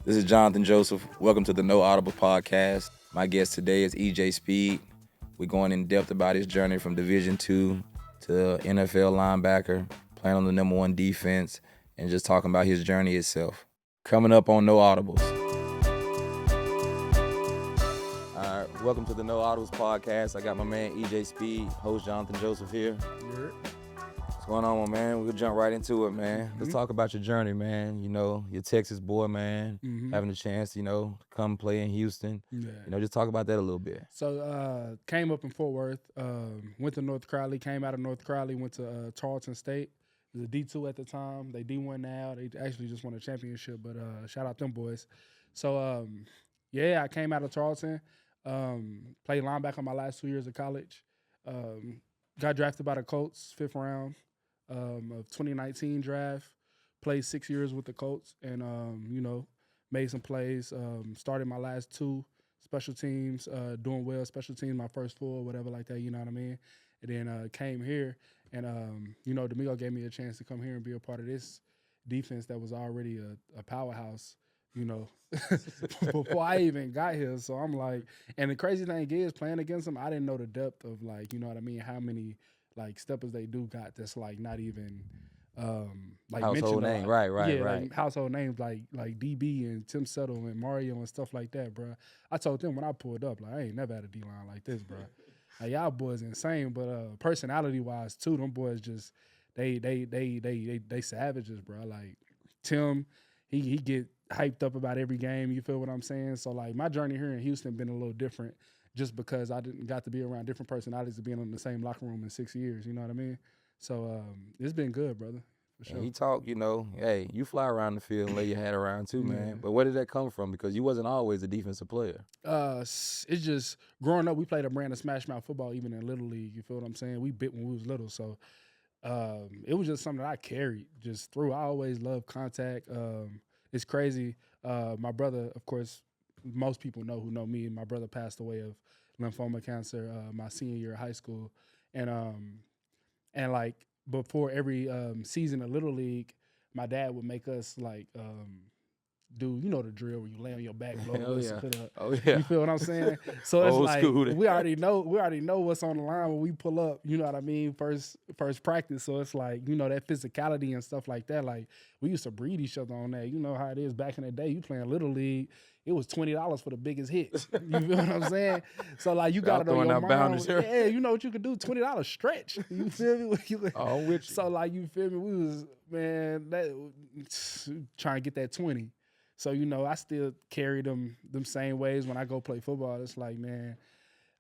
This is Johnathan Joseph. Welcome to the No Audibles podcast. My guest today is EJ Speed. We're going in depth about his journey from Division II to NFL linebacker, playing on the number one defense, and just talking about his journey itself. Coming up on No Audibles. All right, welcome to the No Audibles podcast. I got my man EJ Speed, host Johnathan Joseph here. Yeah. What's going on, my man? We'll jump right into it, man. Let's talk about your journey, man. You know, you're Texas boy, man, having the chance, to come play in Houston. Yeah. Just talk about that a little bit. So came up in Fort Worth, went to North Crowley, came out of North Crowley, went to Tarleton State. It was a D2 at the time. They D1 now. They actually just won a championship, but shout out them boys. So, I came out of Tarleton, played linebacker my last 2 years of college. Got drafted by the Colts, 5th round of 2019 draft. Played 6 years with the Colts and, made some plays. Started my last 2 special teams, doing well. Special teams, my first 4, whatever like that, you know what I mean? And then came here and, Domingo gave me a chance to come here and be a part of this defense that was already a powerhouse, before I even got here. So I'm like, and the crazy thing is playing against them, I didn't know the depth of how many like steppers they do got that's like not even household name, right. Like household names like DB and Tim Settle and Mario and stuff like that, bro. I told them when I pulled up, like I ain't never had a D-line like this, bro. Like y'all boys insane, but personality wise too, them boys just they savages, bro. Like Tim, he get hyped up about every game. You feel what I'm saying? So like my journey here in Houston been a little different, just because I didn't got to be around different personalities of being in the same locker room in 6 years. You know what I mean? So it's been good, brother. For sure. And he talked, hey, you fly around the field and lay your hat around too, man. But where did that come from? Because you wasn't always a defensive player. It's just growing up, we played a brand of smash mouth football even in Little League. You feel what I'm saying? We bit when we was little. So it was just something that I carried just through. I always loved contact. It's crazy. My brother, of course, most people know who know me. My brother passed away of lymphoma cancer my senior year of high school. And like before every season of Little League, my dad would make us like do the drill where you lay on your back, blow the whistle, put up. Oh yeah. You feel what I'm saying? So it's Old like school. we already know what's on the line when we pull up. You know what I mean? First practice. So it's like that physicality and stuff like that. Like we used to breed each other on that. You know how it is back in the day. You playing Little League. It was $20 for the biggest hit. You feel what I'm saying? So like you got it on your mind. Yeah, you know what you could do? $20 stretch. You feel me? Oh, with you. So like you feel me? We was trying to get that 20. So I still carry them same ways when I go play football. It's like, man,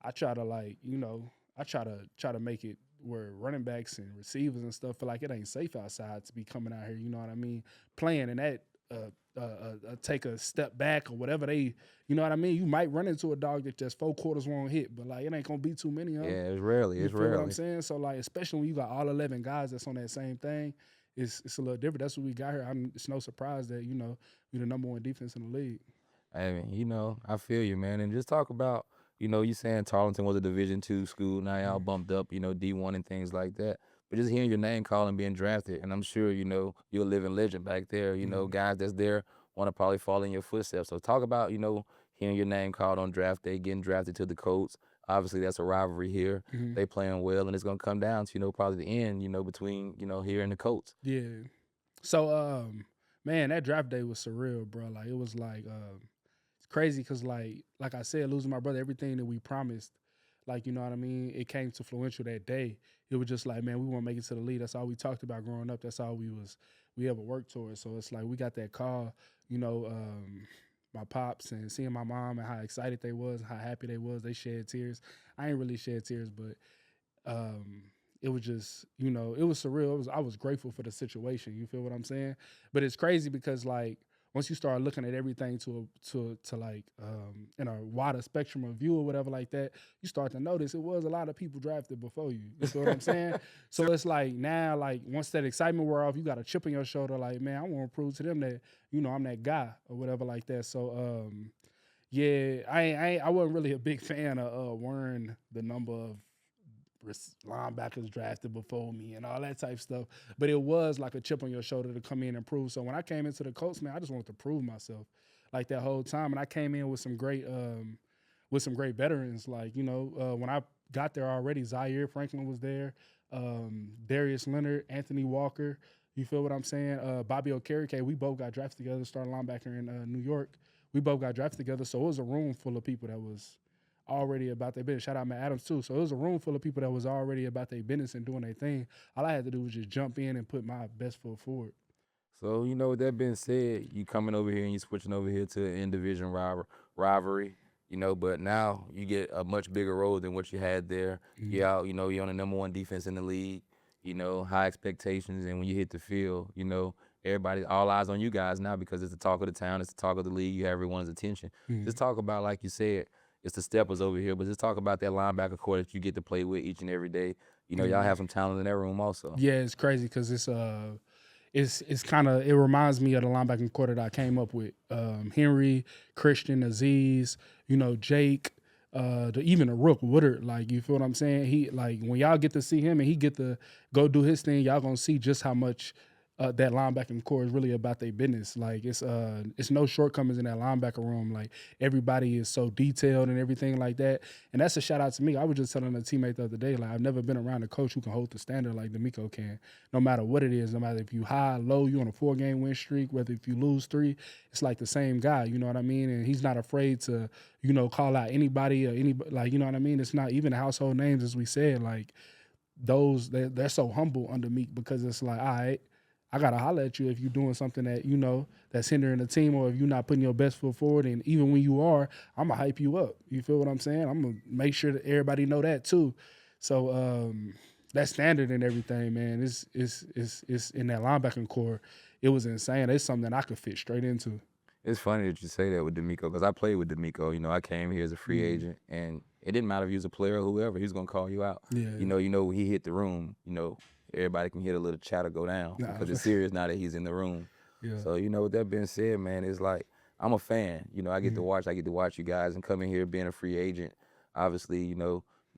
I try to make it where running backs and receivers and stuff feel like it ain't safe outside to be coming out here. You know what I mean? Playing and that. Take a step back or whatever you know what I mean? You might run into a dog that just 4 quarters won't hit, but like it ain't gonna be too many of them. Yeah, it's rarely. You feel what I'm saying? So like, especially when you got all 11 guys that's on that same thing, it's a little different. That's what we got here. It's no surprise that we're the number 1 defense in the league. I mean, I feel you, man. And just talk about, you saying Tarleton was a Division II school. Now y'all bumped up, D1 and things like that. But just hearing your name called and being drafted, and I'm sure, you're a living legend back there. Guys that's there want to probably follow in your footsteps. So talk about, hearing your name called on draft day, getting drafted to the Colts. Obviously, that's a rivalry here. They playing well, and it's going to come down to, probably the end, between, here and the Colts. Yeah. So, man, that draft day was surreal, bro. Like, it was like, it's crazy because, like I said, losing my brother, everything that we promised, like, you know what I mean? It came to Fluential that day. It was just like, man, we want to make it to the league. That's all we talked about growing up. That's all we ever worked towards. So it's like we got that call, my pops and seeing my mom and how excited they was, how happy they was. They shed tears. I ain't really shed tears, but it was just, it was surreal. I was grateful for the situation. You feel what I'm saying? But it's crazy because like once you start looking at everything to like in a wider spectrum of view or whatever like that, you start to notice it was a lot of people drafted before you. You feel what I'm saying? So it's like now, like once that excitement wear off, you got a chip on your shoulder. Like, man, I want to prove to them that I'm that guy or whatever like that. So I wasn't really a big fan of wearing the number of linebackers drafted before me and all that type of stuff. But it was like a chip on your shoulder to come in and prove. So when I came into the Colts, man, I just wanted to prove myself. like that whole time. And I came in with some great veterans. Like, when I got there already, Zaire Franklin was there, Darius Leonard, Anthony Walker. You feel what I'm saying? Bobby Okereke, we both got drafted together, starting linebacker in New York. We both got drafted together. So it was a room full of people that was already about their business. Shout out Matt Adams too. So it was a room full of people that was already about their business and doing their thing. All I had to do was just jump in and put my best foot forward. So, with that being said, you coming over here and you switching over here to an in-division rivalry, but now you get a much bigger role than what you had there. Mm-hmm. You're out, you're on the number one defense in the league, high expectations. And when you hit the field, everybody, all eyes on you guys now because it's the talk of the town, it's the talk of the league, you have everyone's attention. Mm-hmm. Just talk about, like you said, it's the steppers over here, but just talk about that linebacker core that you get to play with each and every day. Y'all have some talent in that room also. Yeah, it's crazy because it's kind of, it reminds me of the linebacking core that I came up with. Henry, Christian, Aziz, Jake, even a Rook Woodard. Like, you feel what I'm saying? He, like, when y'all get to see him and he get to go do his thing, y'all gonna see just how much that linebacking core is really about their business. Like, it's no shortcomings in that linebacker room. Like, everybody is so detailed and everything like that. And that's a shout out to me. I was just telling a teammate the other day, like, I've never been around a coach who can hold the standard like D'Amico can. No matter what it is, no matter if you high, low, you on a 4-game win streak, whether if you lose 3, it's like the same guy. You know what I mean? And he's not afraid to, call out anybody or anybody. Like, you know what I mean? It's not even household names, as we said. Like, those they're so humble under Meek because it's like, all right, I gotta holler at you if you're doing something that that's hindering the team, or if you're not putting your best foot forward. And even when you are, I'm gonna hype you up. You feel what I'm saying? I'm gonna make sure that everybody know that too. So that standard and everything, man, is in that linebacking core. It was insane. It's something that I could fit straight into. It's funny that you say that with D'Amico because I played with D'Amico. I came here as a free agent, and it didn't matter if you was a player or whoever. He was gonna call you out. Yeah. When he hit the room, everybody can hear the little chatter go down because it's serious now that he's in the room. Yeah. So, with that being said, man, it's like I'm a fan. I get to watch you guys and come in here being a free agent. Obviously,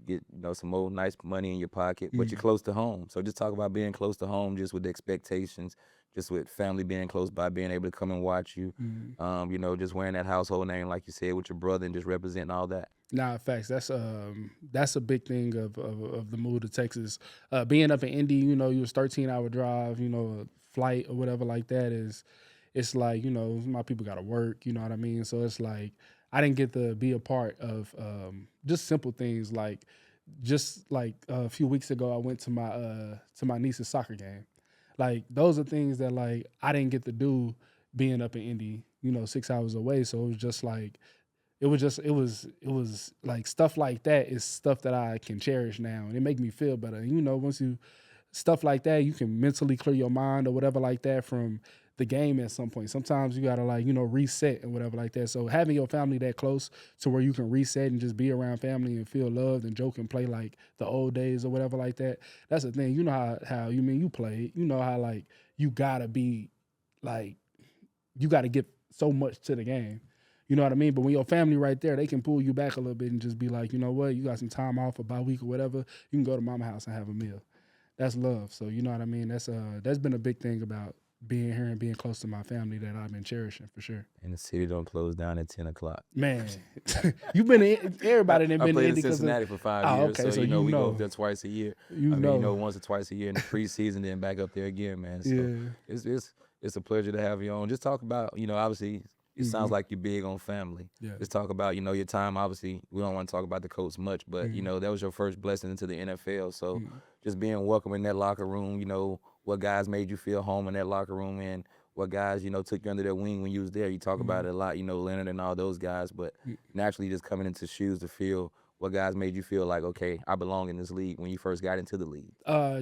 get some more nice money in your pocket, but you're close to home. So just talk about being close to home, just with the expectations, just with family being close by, being able to come and watch you. Just wearing that household name, like you said, with your brother and just representing all that. Nah, facts. That's a big thing of the move to Texas. Being up in Indy, you was 13-hour drive, a flight or whatever like that it's like, my people got to work, you know what I mean? So it's like I didn't get to be a part of just simple things like just like a few weeks ago I went to my niece's soccer game. Like, those are things that, like, I didn't get to do being up in Indy, 6 hours away. So it was just like it was like stuff like that is stuff that I can cherish now, and it make me feel better. Once you stuff like that, you can mentally clear your mind or whatever like that from the game at some point. Sometimes you gotta reset and whatever like that. So having your family that close to where you can reset and just be around family and feel loved and joke and play like the old days or whatever like that. That's the thing. You know how you played. You know how like you gotta be like you gotta get so much to the game. You know what I mean? But when your family right there, they can pull you back a little bit and just be like, you know what, you got some time off or bye week or whatever, you can go to mama's house and have a meal. That's love. So you know what I mean? That's been a big thing about being here and being close to my family that I've been cherishing for sure. And the city don't close down at 10 o'clock. Man, you've been in, everybody done been I played in in Cincinnati for 5 years, okay, so we go up there twice a year. Once or twice a year in the preseason, then back up there again, man. So it's a pleasure to have you on. Just talk about, obviously, it sounds like you're big on family. Yeah. Just talk about, your time. Obviously, we don't want to talk about the coach much, but, that was your first blessing into the NFL. So just being welcome in that locker room, what guys made you feel home in that locker room, and what guys, took you under their wing when you was there. You talk about it a lot, Leonard and all those guys, but naturally just coming into shoes to feel what guys made you feel like, okay, I belong in this league when you first got into the league.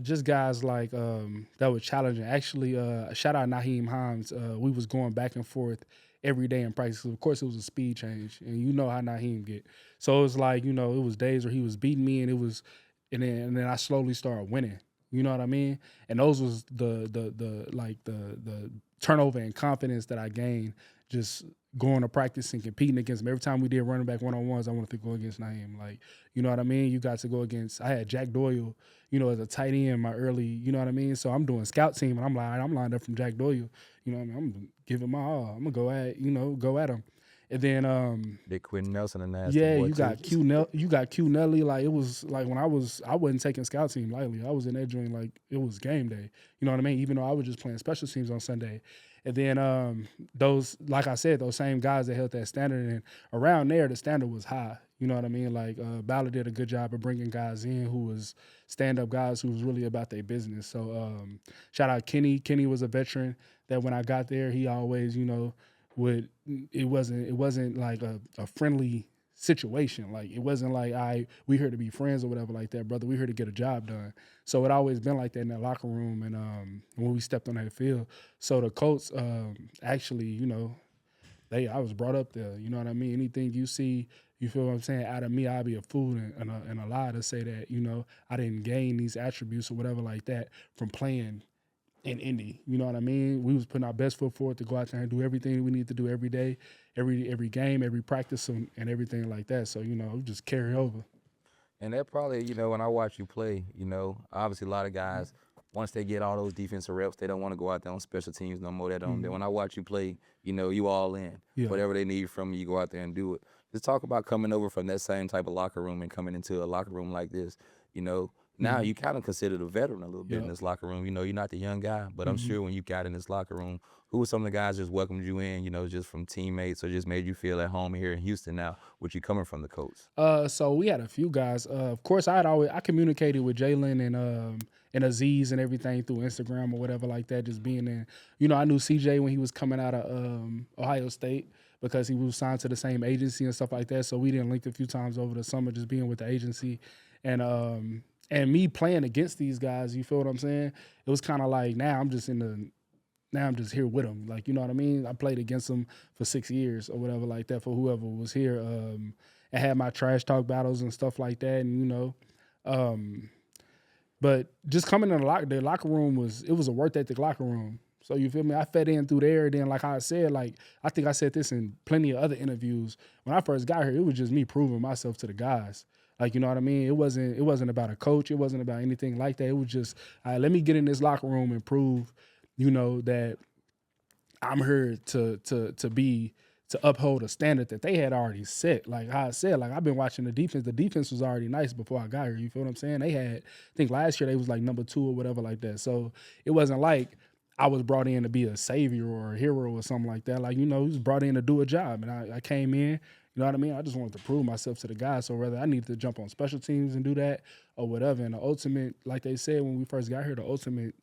Just guys like that were challenging. Actually, shout out Naheem Hines. We was going back and forth every day in practice. Of course, it was a speed change, and you know how Naheem get. So it was like, it was days where he was beating me, and then I slowly started winning. You know what I mean? And those was the turnover and confidence that I gained just, going to practice and competing against him. Every time we did running back one-on-ones, I wanted to go against Naeem. Like, you know what I mean? You got to go against, I had Jack Doyle, you know, as a tight end my early, you know what I mean? So I'm doing scout team, and I'm like, I'm lined up from Jack Doyle. You know what I mean? I'm giving my all. I'm going to go at him. And then Big Quentin Nelson, a nasty yeah, boy you too. got you got Q Nelly. Like, it was like when I wasn't taking scout team lightly. I was in that joint like it was game day. You know what I mean? Even though I was just playing special teams on Sunday. And then those, like I said, those same guys that held that standard, and around there the standard was high. You know what I mean? Like Ballard did a good job of bringing guys in who was stand-up guys who was really about their business. So shout out Kenny. Kenny was a veteran that when I got there, he always, you know, it wasn't like a friendly situation. Like, it wasn't like we here to be friends or whatever like that, brother. We here to get a job done. So it always been like that in that locker room, and when we stepped on that field. So the Colts actually, you know, I was brought up there. You know what I mean? Anything you see, you feel what I'm saying, out of me, I'd be a fool and a lie to say that, you know, I didn't gain these attributes or whatever like that from playing in Indy. You know what I mean? We was putting our best foot forward to go out there and do everything we need to do every day, every game, every practice, and everything like that. So, you know, just carry over. And that probably, you know, when I watch you play, you know, obviously a lot of guys, once they get all those defensive reps, they don't want to go out there on special teams no more. They don't. Mhm. When I watch you play, you know, you all in. Yeah. Whatever they need from you, you go out there and do it. Just talk about coming over from that same type of locker room and coming into a locker room like this. You know, now Mhm. you kind of considered a veteran a little bit in Yeah. this locker room. You know, you're not the young guy, but I'm Mhm. sure when you got in this locker room, who were some of the guys just welcomed you in, you know, just from teammates or just made you feel at home here in Houston now, with you coming from the Colts? So we had a few guys. Of course, I communicated with Jalen and Aziz and everything through Instagram or whatever like that. Just being in, you know, I knew CJ when he was coming out of Ohio State because he was signed to the same agency and stuff like that. So we didn't link a few times over the summer, just being with the agency, and me playing against these guys. You feel what I'm saying? It was kind of like now I'm just here with them. Like, you know what I mean? I played against them for 6 years or whatever like that for whoever was here. I had my trash talk battles and stuff like that, and you know, but just coming in the locker room was a work ethic locker room. So you feel me? I fed in through there. Then, like I said, like I think I said this in plenty of other interviews. When I first got here, it was just me proving myself to the guys. Like, you know what I mean? It wasn't about a coach. It wasn't about anything like that. It was just, all right, let me get in this locker room and prove, you know, that I'm here to uphold a standard that they had already set. Like how I said, like I've been watching the defense. The defense was already nice before I got here. You feel what I'm saying? They had, I think last year they was like number 2 or whatever like that. So it wasn't like I was brought in to be a savior or a hero or something like that. Like, you know, he was brought in to do a job. And I came in, you know what I mean? I just wanted to prove myself to the guys. So whether I needed to jump on special teams and do that or whatever. And the ultimate, like they said when we first got here, the ultimate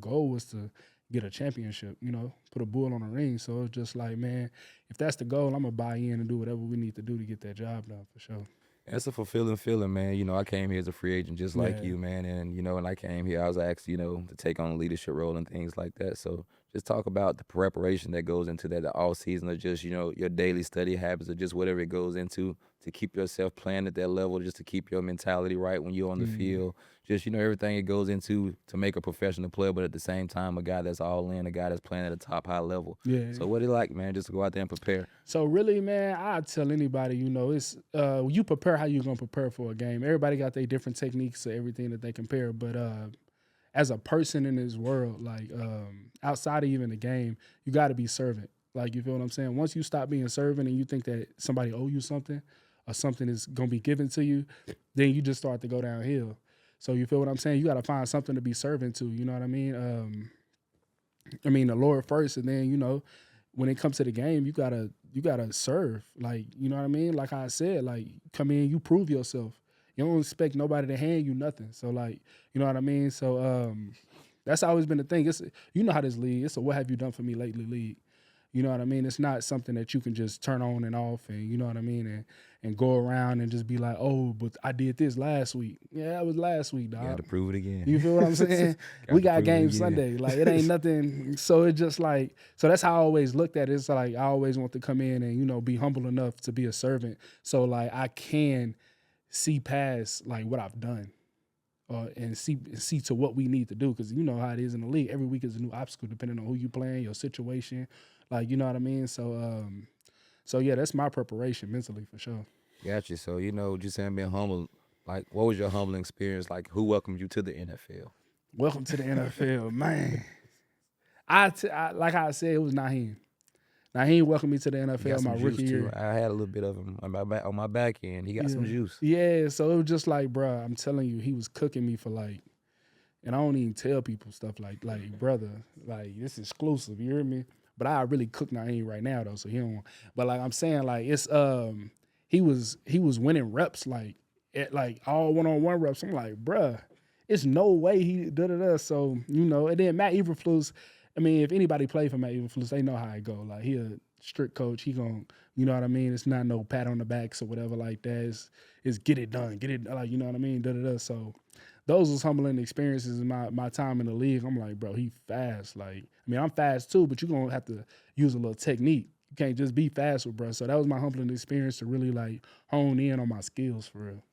goal was to get a championship, you know, put a bull on the ring. So it's just like, man, if that's the goal, I'm going to buy in and do whatever we need to do to get that job done for sure. It's a fulfilling feeling, man. You know, I came here as a free agent just like Yeah. you, man. And, you know, when I came here, I was asked, you know, to take on a leadership role and things like that. So just talk about the preparation that goes into that, the off season, or just, you know, your daily study habits, or just whatever it goes into to keep yourself playing at that level, just to keep your mentality right when you're on the field. Just, you know, everything it goes into to make a professional player, but at the same time, a guy that's all in, a guy that's playing at a top high level. Yeah. So what it like, man, just to go out there and prepare? So really, man, I tell anybody, you know, it's you prepare how you gonna prepare for a game. Everybody got their different techniques to everything that they compare, but as a person in this world, like outside of even the game, you got to be servant. Like, you feel what I'm saying? Once you stop being servant and you think that somebody owe you something or something is gonna be given to you, then you just start to go downhill. So you feel what I'm saying? You got to find something to be servant to. You know what I mean? The Lord first, and then, you know, when it comes to the game, you gotta serve. Like, you know what I mean? Like I said, like come in, you prove yourself. You don't expect nobody to hand you nothing. So like, you know what I mean? So that's always been the thing. It's, you know how this league, it's a what have you done for me lately league. You know what I mean? It's not something that you can just turn on and off, and you know what I mean, and go around and just be like, oh, but I did this last week. Yeah, that was last week, dog. You got to prove it again. You feel what I'm saying? We got prove it game again. Sunday. Like, it ain't nothing. So it just like, so that's how I always looked at it. It's like I always want to come in and, you know, be humble enough to be a servant. So like I can see past like what I've done. And see to what we need to do, because you know how it is in the league. Every week is a new obstacle depending on who you playing, your situation, like, you know what I mean. So So yeah, that's my preparation mentally for sure. Gotcha. So, you know, just saying being humble, like, what was your humbling experience? Like, who welcomed you to the NFL? Welcome to the NFL, man. Like I said, it was Naheem. Naheem welcomed me to the He got NFL my some juice rookie too. year. I had a little bit of him on my back end. He got some juice. Yeah, so it was just like, bruh, I'm telling you, he was cooking me for like, and I don't even tell people stuff like, brother, like this is exclusive, you hear me? But I really cook Naheem right now though, so he don't. But like I'm saying, like it's he was winning reps like at like all 1-on-1 reps. I'm like, bruh, it's no way he da. So you know, and then Matt Eberflus. I mean, if anybody played for Matt Eberflus, they know how it go. Like he a strict coach. He gon', you know what I mean? It's not no pat on the backs or whatever like that. It's get it done, get it like, you know what I mean? Da. So those was humbling experiences in my time in the league. I'm like, bro, he fast. Like, I mean, I'm fast too, but you're gonna have to use a little technique. You can't just be fast with bro. So that was my humbling experience to really like hone in on my skills for real.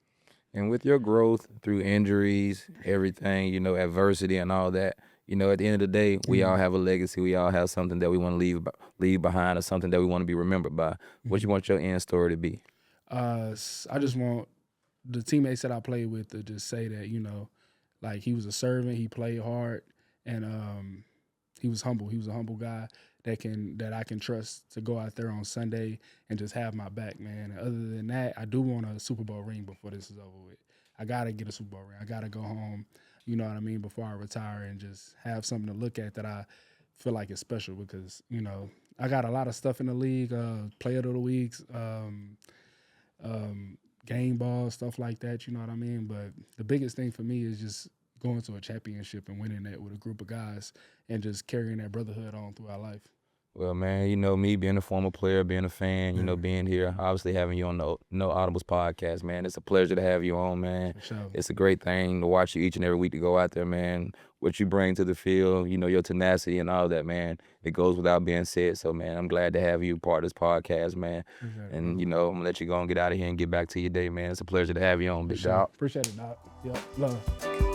And with your growth through injuries, everything, you know, adversity and all that, you know, at the end of the day, we all have a legacy. We all have something that we want to leave behind, or something that we want to be remembered by. What you want your end story to be? I just want the teammates that I played with to just say that, you know, like he was a servant, he played hard, and he was humble. He was a humble guy that I can trust to go out there on Sunday and just have my back, man. And other than that, I do want a Super Bowl ring before this is over with. I gotta get a Super Bowl ring. I gotta go home, you know what I mean, before I retire and just have something to look at that I feel like is special because, you know, I got a lot of stuff in the league, player of the weeks, game ball, stuff like that, you know what I mean? But the biggest thing for me is just going to a championship and winning that with a group of guys and just carrying that brotherhood on through our life. Well, man, you know, me being a former player, being a fan, you know, being here, obviously having you on the No Audibles podcast, man. It's a pleasure to have you on, man. For sure. It's a great thing to watch you each and every week to go out there, man. What you bring to the field, you know, your tenacity and all that, man. It goes without being said. So, man, I'm glad to have you part of this podcast, man. And, you know, I'm going to let you go and get out of here and get back to your day, man. It's a pleasure to have you on, big dog. Appreciate it, Doc. Yep, love.